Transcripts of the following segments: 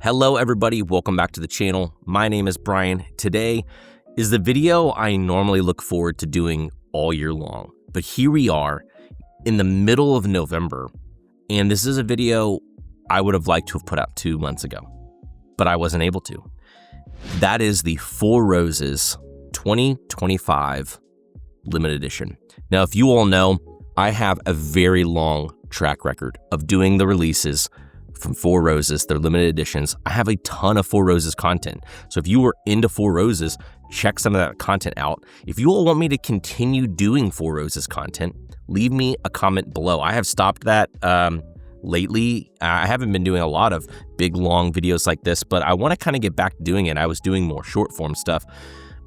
Hello everybody, welcome back to the channel. My name is Brian. Today is the video I normally look forward to doing all year long. But here we are in the middle of November, and this is a video I would have liked to have put out 2 months ago, but I wasn't able to. That is the Four Roses 2025 limited edition. Now, if you all know, I have a very long track record of doing the releases from Four Roses, their limited editions. I have a ton of Four Roses content. So if you were into Four Roses, check some of that content out. If you all want me to continue doing Four Roses content, leave me a comment below. I have stopped that lately. I haven't been doing a lot of big, long videos like this, but I want to kind of get back to doing it. I was doing more short form stuff,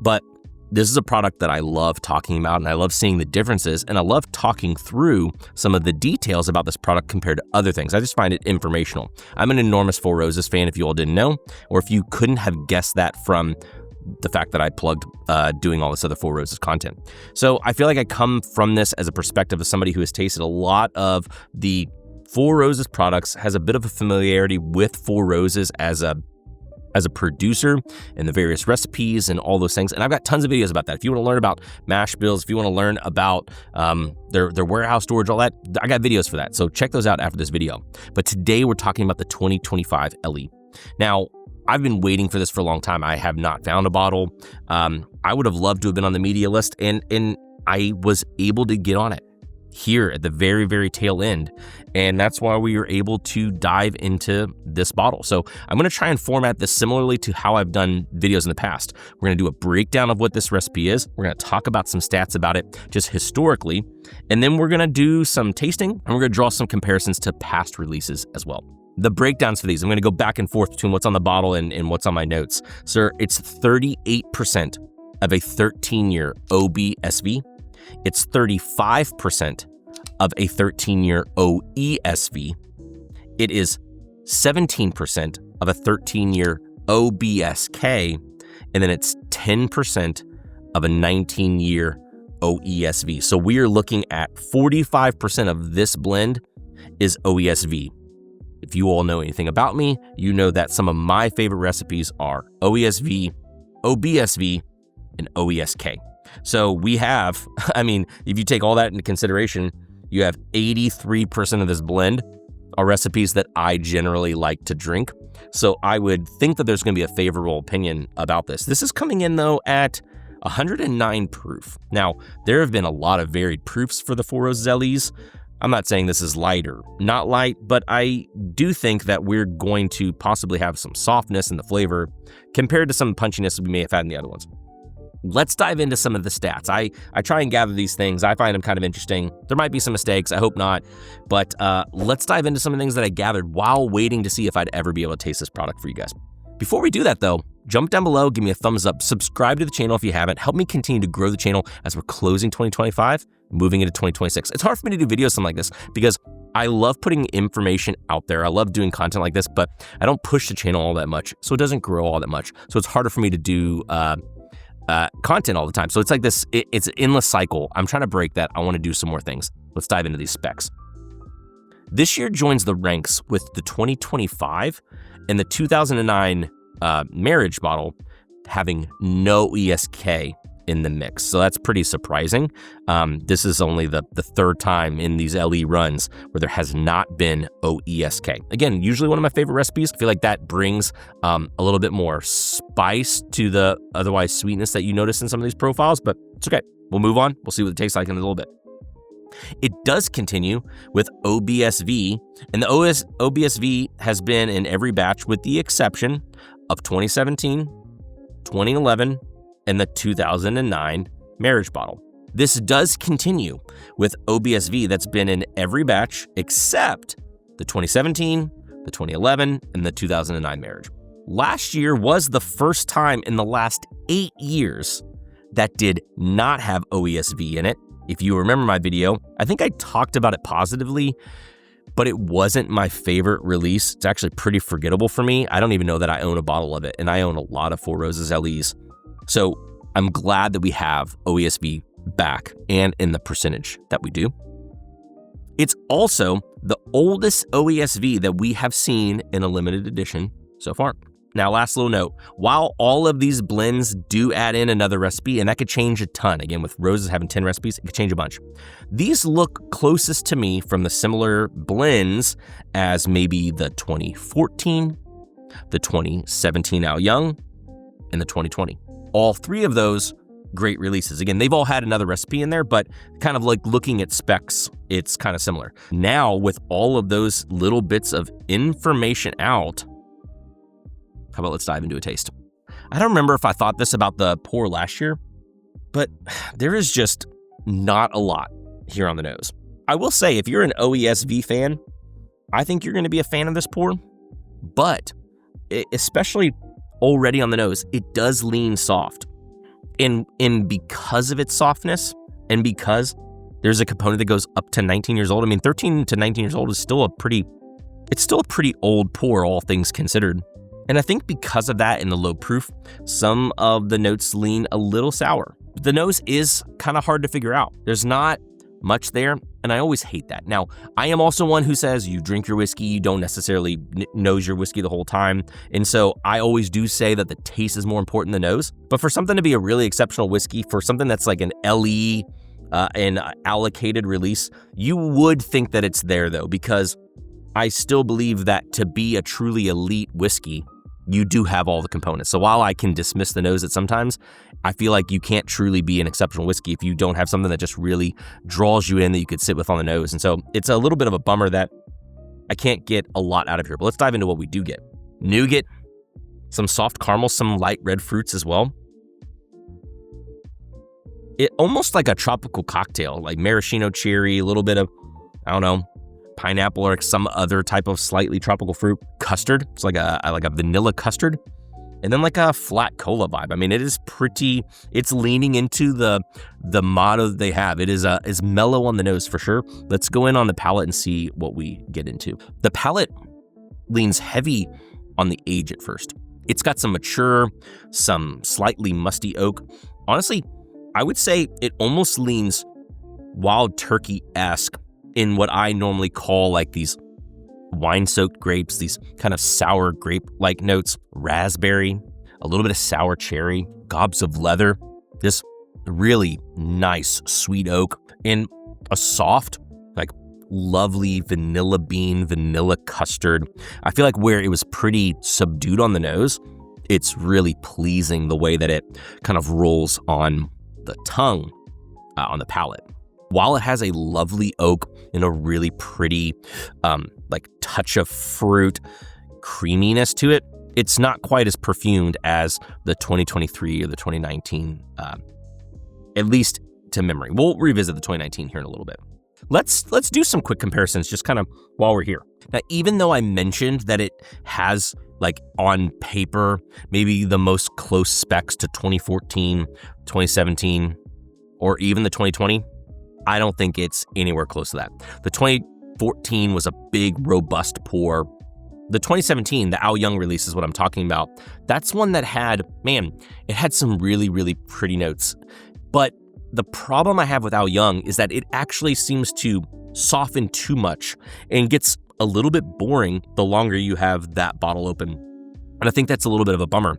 but this is a product that I love talking about, and I love seeing the differences, and I love talking through some of the details about this product compared to other things. I just find it informational. I'm an enormous Four Roses fan, if you all didn't know, or if you couldn't have guessed that from the fact that I plugged doing all this other Four Roses content. So I feel like I come from this as a perspective of somebody who has tasted a lot of the Four Roses products, has a bit of a familiarity with Four Roses as a producer and the various recipes and all those things. And I've got tons of videos about that. If you want to learn about mash bills, if you want to learn about their warehouse storage, all that, I got videos for that. So check those out after this video. But today we're talking about the 2025 LE. Now, I've been waiting for this for a long time. I have not found a bottle. I would have loved to have been on the media list, and I was able to get on it here at the very, very tail end. And that's why we were able to dive into this bottle. So I'm going to try and format this similarly to how I've done videos in the past. We're going to do a breakdown of what this recipe is. We're going to talk about some stats about it just historically. And then we're going to do some tasting, and we're going to draw some comparisons to past releases as well. The breakdowns for these, I'm going to go back and forth between what's on the bottle and what's on my notes. Sir, it's 38% of a 13-year OBSV. It's 35% of a 13-year OESV. It is 17% of a 13-year OBSK, and then it's 10% of a 19-year OESV. So we are looking at 45% of this blend is OESV. If you all know anything about me, you know that some of my favorite recipes are OESV, OBSV, and OESK. So we have, if you take all that into consideration, you have 83% of this blend are recipes that I generally like to drink. So I would think that there's going to be a favorable opinion about this. This is coming in, though, at 109 proof. Now, there have been a lot of varied proofs for the Four Roses LEs. I'm not saying this is light or not light, but I do think that we're going to possibly have some softness in the flavor compared to some punchiness we may have had in the other ones. Let's dive into some of the stats. I try and gather these things. I find them kind of interesting. There might be some mistakes. I hope not. But let's dive into some of the things that I gathered while waiting to see if I'd ever be able to taste this product for you guys. Before we do that, though, jump down below, give me a thumbs up, subscribe to the channel if you haven't. Help me continue to grow the channel as we're closing 2025, moving into 2026. It's hard for me to do videos something like this because I love putting information out there. I love doing content like this, but I don't push the channel all that much, so it doesn't grow all that much. So it's harder for me to do content all the time. So it's like this, it's an endless cycle. I'm trying to break that. I want to do some more things. Let's dive into these specs. This year joins the ranks with the 2025 and the 2009 marriage bottle having no ESK in the mix. So that's pretty surprising. This is only the third time in these LE runs where there has not been OESK. Again, usually one of my favorite recipes. I feel like that brings a little bit more spice to the otherwise sweetness that you notice in some of these profiles, but it's okay. We'll move on. We'll see what it tastes like in a little bit. It does continue with OBSV, and the OBSV has been in every batch with the exception of 2017, 2011, and the 2009 marriage bottle. This does continue with OBSV that's been in every batch except the 2017, the 2011, and the 2009 marriage. Last year was the first time in the last 8 years that did not have OESV in it. If you remember my video, I think I talked about it positively, but it wasn't my favorite release. It's actually pretty forgettable for me. I don't even know that I own a bottle of it, and I own a lot of Four Roses LEs. So I'm glad that we have OESV back and in the percentage that we do. It's also the oldest OESV that we have seen in a limited edition so far. Now, last little note, while all of these blends do add in another recipe, and that could change a ton, again, with roses having 10 recipes, it could change a bunch. These look closest to me from the similar blends as maybe the 2014, the 2017 Ao Young, and the 2020. All three of those great releases. Again, they've all had another recipe in there, but kind of like looking at specs, it's kind of similar. Now, with all of those little bits of information out, how about let's dive into a taste? I don't remember if I thought this about the pour last year, but there is just not a lot here on the nose. I will say, if you're an OESV fan, I think you're going to be a fan of this pour, but especially already on the nose, it does lean soft. And because of its softness, and because there's a component that goes up to 19 years old, I mean, 13 to 19 years old is still a pretty old pour, all things considered. And I think because of that and the low proof, some of the notes lean a little sour. The nose is kind of hard to figure out. There's not much there, and I always hate that. Now, I am also one who says you drink your whiskey, you don't necessarily nose your whiskey the whole time. And so I always do say that the taste is more important than the nose. But for something to be a really exceptional whiskey, for something that's like an LE, an allocated release, you would think that it's there though, because I still believe that to be a truly elite whiskey, you do have all the components. So while I can dismiss the nose at sometimes, I feel like you can't truly be an exceptional whiskey if you don't have something that just really draws you in that you could sit with on the nose. And so it's a little bit of a bummer that I can't get a lot out of here. But let's dive into what we do get. Nougat, some soft caramel, some light red fruits as well. It almost like a tropical cocktail, like maraschino cherry, a little bit of, I don't know, pineapple or some other type of slightly tropical fruit. Custard, it's like a vanilla custard, and then like a flat cola vibe. I mean, it's leaning into the motto that they have. It is mellow on the nose for sure. Let's go in on the palate and see what we get into. The palate leans heavy on the age at first. It's got some mature, some slightly musty oak. Honestly, I would say it almost leans wild turkey-esque in what I normally call like these wine-soaked grapes, these kind of sour grape-like notes, raspberry, a little bit of sour cherry, gobs of leather, this really nice sweet oak, and a soft, like lovely vanilla bean, vanilla custard. I feel like where it was pretty subdued on the nose, it's really pleasing the way that it kind of rolls on the tongue, on the palate. While it has a lovely oak and a really pretty like touch of fruit creaminess to it, it's not quite as perfumed as the 2023 or the 2019, at least to memory. We'll revisit the 2019 here in a little bit. Let's do some quick comparisons just kind of while we're here. Now, even though I mentioned that it has like on paper maybe the most close specs to 2014, 2017, or even the 2020, I don't think it's anywhere close to that. The 2014 was a big, robust pour. The 2017, the Ao Young release is what I'm talking about. That's one that had some really, really pretty notes. But the problem I have with Ao Young is that it actually seems to soften too much and gets a little bit boring the longer you have that bottle open. And I think that's a little bit of a bummer.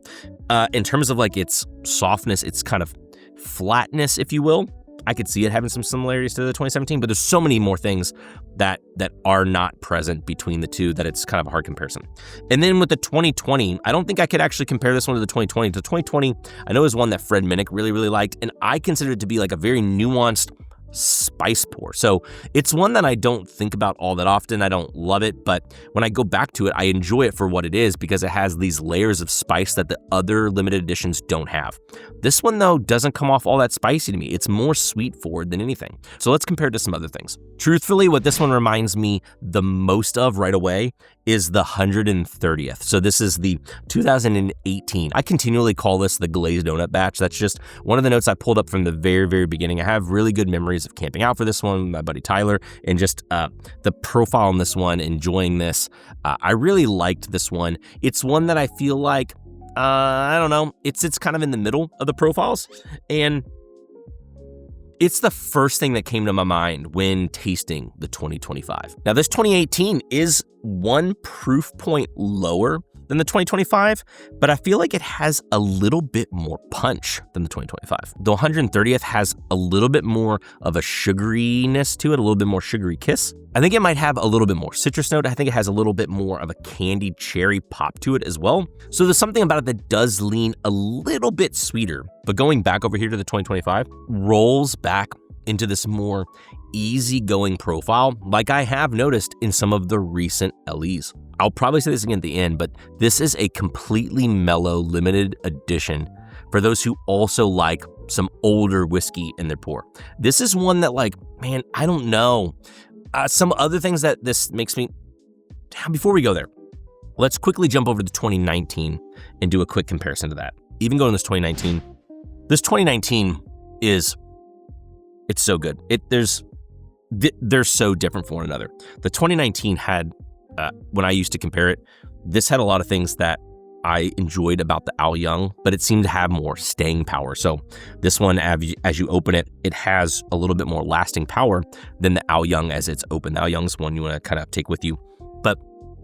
In terms of like its softness, its kind of flatness, if you will, I could see it having some similarities to the 2017, but there's so many more things that are not present between the two that it's kind of a hard comparison. And then with the 2020, I don't think I could actually compare this one to the 2020. The 2020, I know is one that Fred Minnick really, really liked, and I consider it to be like a very nuanced spice pour. So it's one that I don't think about all that often. I don't love it, but when I go back to it, I enjoy it for what it is because it has these layers of spice that the other limited editions don't have. This one, though, doesn't come off all that spicy to me. It's more sweet forward than anything. So let's compare it to some other things. Truthfully, what this one reminds me the most of right away is the 130th. So this is the 2018. I continually call this the glazed donut batch. That's just one of the notes I pulled up from the very, very beginning. I have really good memories of camping out for this one with my buddy Tyler, and just the profile on this one, enjoying this. I really liked this one. It's one that I feel like, I don't know, it's kind of in the middle of the profiles, and it's the first thing that came to my mind when tasting the 2025. Now, this 2018 is one proof point lower than the 2025, but I feel like it has a little bit more punch than the 2025. The 130th has a little bit more of a sugariness to it, a little bit more sugary kiss. I think it might have a little bit more citrus note. I think it has a little bit more of a candied cherry pop to it as well. So there's something about it that does lean a little bit sweeter. But going back over here to the 2025, rolls back into this more easygoing profile like I have noticed in some of the recent LEs. I'll probably say this again at the end, but this is a completely mellow limited edition for those who also like some older whiskey in their pour. This is one that, like, man, I don't know. Some other things that this makes me... Before we go there, let's quickly jump over to 2019 and do a quick comparison to that. Even going to this 2019 is... It's so good. They're so different from one another. The 2019 had, when I used to compare it, this had a lot of things that I enjoyed about the Al Young, but it seemed to have more staying power. So this one, as you open it, it has a little bit more lasting power than the Al Young as it's open. The Al Young's one you want to kind of take with you. But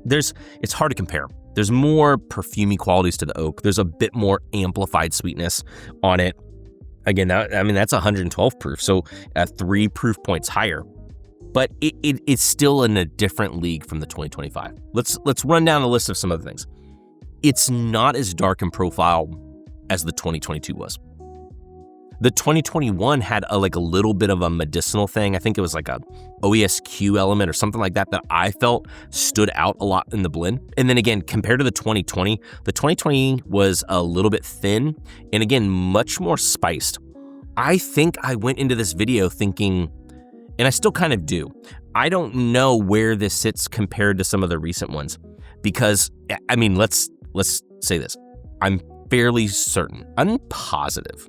it's hard to compare. There's more perfumey qualities to the oak. There's a bit more amplified sweetness on it. Again, that's 112 proof, so 3 proof points higher. But it's still in a different league from the 2025. Let's run down a list of some other things. It's not as dark in profile as the 2022 was. The 2021 had a little bit of a medicinal thing. I think it was like a OESQ element or something like that I felt stood out a lot in the blend. And then again, compared to the 2020 was a little bit thin and again, much more spiced. I think I went into this video thinking, and I still kind of do, I don't know where this sits compared to some of the recent ones because, I mean, let's say this. I'm fairly certain, I'm positive,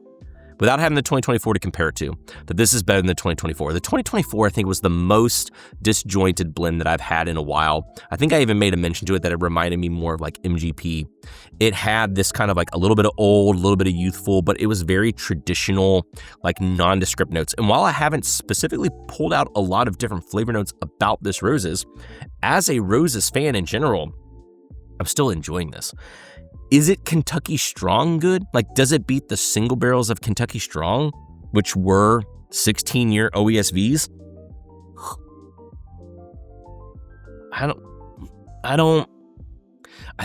without having the 2024 to compare it to, that this is better than the 2024. The 2024, I think, was the most disjointed blend that I've had in a while. I think I even made a mention to it that it reminded me more of like MGP. It had this kind of like a little bit of old, a little bit of youthful, but it was very traditional, like nondescript notes. And while I haven't specifically pulled out a lot of different flavor notes about this Roses, as a Roses fan in general, I'm still enjoying this. Is it Kentucky Strong good? Like, does it beat the single barrels of Kentucky Strong, which were 16-year OESVs? I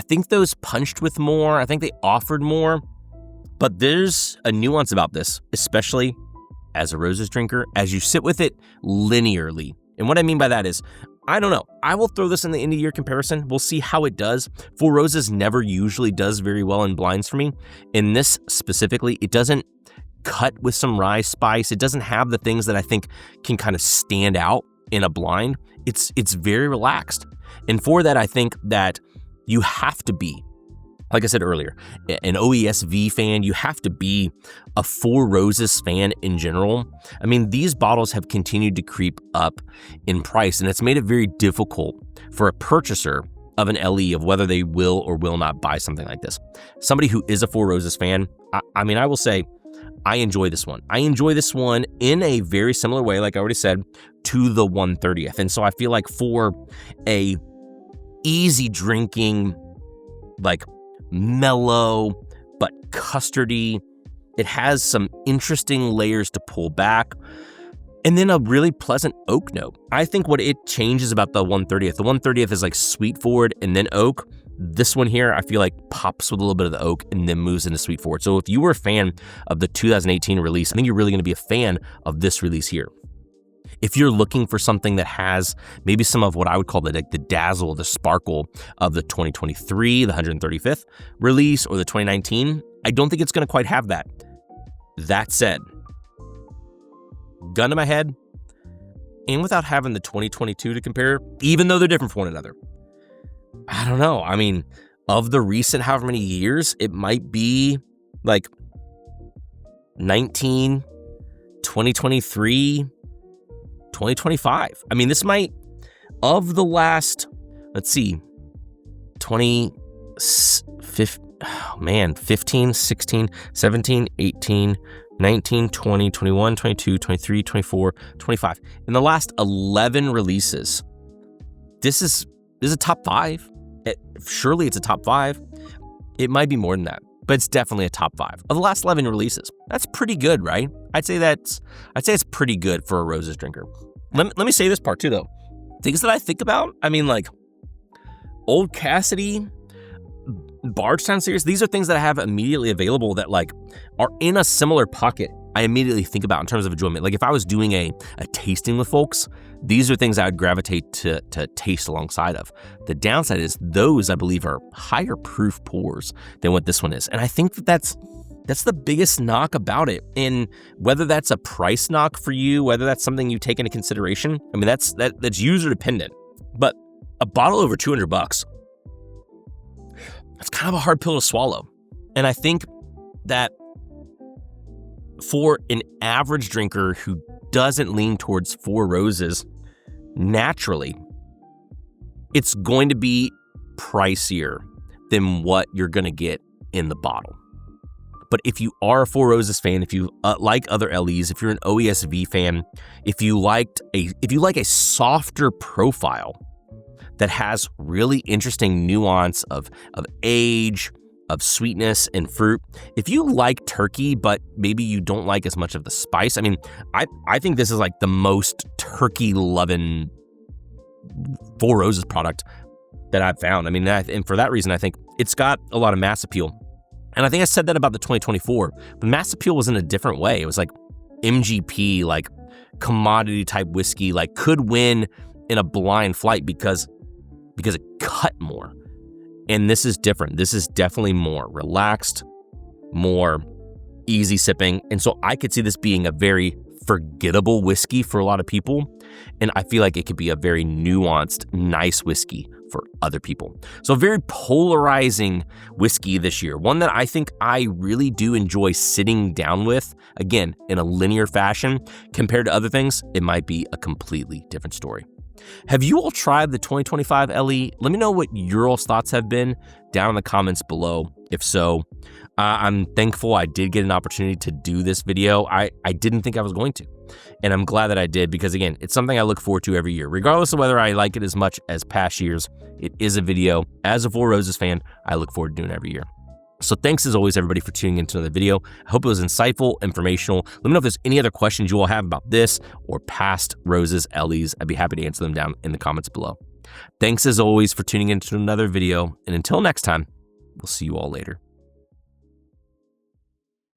think those punched with more. I think they offered more. But there's a nuance about this, especially as a Roses drinker, as you sit with it linearly. And what I mean by that is, I don't know. I will throw this in the end of year comparison. We'll see how it does. Four Roses never usually does very well in blinds for me. In this specifically, it doesn't cut with some rye spice. It doesn't have the things that I think can kind of stand out in a blind. It's very relaxed. And for that, I think that you have to be, like I said earlier, an OESV fan. You have to be a Four Roses fan in general. I mean, these bottles have continued to creep up in price, and it's made it very difficult for a purchaser of an LE of whether they will or will not buy something like this. Somebody who is a Four Roses fan, I mean, I will say, I enjoy this one. I enjoy this one in a very similar way, like I already said, to the 130th. And so I feel like for a easy drinking, like mellow but custardy, it has some interesting layers to pull back, and then a really pleasant oak note. I think what it changes about the 130th, the 130th is like sweet forward and then oak. This one here, I feel like pops with a little bit of the oak and then moves into sweet forward. So if you were a fan of the 2018 release, I think you're really going to be a fan of this release here. If you're looking for something that has maybe some of what I would call the dazzle, the sparkle of the 2023, the 135th release, or the 2019, I don't think it's going to quite have that. That said, gun to my head, and without having the 2022 to compare, even though they're different from one another, I don't know. I mean, of the recent however many years, it might be like 19, 2023, 2025. I mean, this might, of the last, let's see, 15, 16, 17, 18, 19, 20, 21, 22, 23, 24, 25. In the last 11 releases, this is a top 5. Surely it's a top 5. It might be more than that, but it's definitely a top 5 of the last 11 releases. That's pretty good, right? I'd say it's pretty good for a roses drinker. Let me say this part too, though. Things that I think about, I mean, like Old Cassidy, Bardstown series, these are things that I have immediately available that like are in a similar pocket I immediately think about in terms of enjoyment. Like if I was doing a tasting with folks, these are things I would gravitate to taste alongside of. The downside is those, I believe, are higher proof pours than what this one is. And I think that's the biggest knock about it. And whether that's a price knock for you, whether that's something you take into consideration, I mean, that's user dependent. But a bottle over $200, that's kind of a hard pill to swallow. And I think that for an average drinker who doesn't lean towards Four Roses, naturally, it's going to be pricier than what you're going to get in the bottle. But if you are a Four Roses fan, if you like other LEs, if you're an OESV fan, if you like a softer profile that has really interesting nuance of age, of sweetness and fruit. If you like turkey, but maybe you don't like as much of the spice, I mean, I think this is like the most turkey-loving Four Roses product that I've found. I mean, and for that reason, I think it's got a lot of mass appeal. And I think I said that about the 2024, but mass appeal was in a different way. It was like MGP, like commodity type whiskey, like could win in a blind flight because it cut more. And this is different. This is definitely more relaxed, more easy sipping. And so I could see this being a very forgettable whiskey for a lot of people. And I feel like it could be a very nuanced, nice whiskey for other people. So a very polarizing whiskey this year. One that I think I really do enjoy sitting down with, again, in a linear fashion. Compared to other things, it might be a completely different story. Have you all tried the 2025 LE? Let me know what your all's thoughts have been down in the comments below. If so, I'm thankful I did get an opportunity to do this video. I didn't think I was going to, and I'm glad that I did because, again, it's something I look forward to every year. Regardless of whether I like it as much as past years, it is a video. As a Four Roses fan, I look forward to doing it every year. So thanks as always, everybody, for tuning into another video. I hope it was insightful, informational. Let me know if there's any other questions you all have about this or past Roses LEs. I'd be happy to answer them down in the comments below. Thanks as always for tuning into another video. And until next time, we'll see you all later.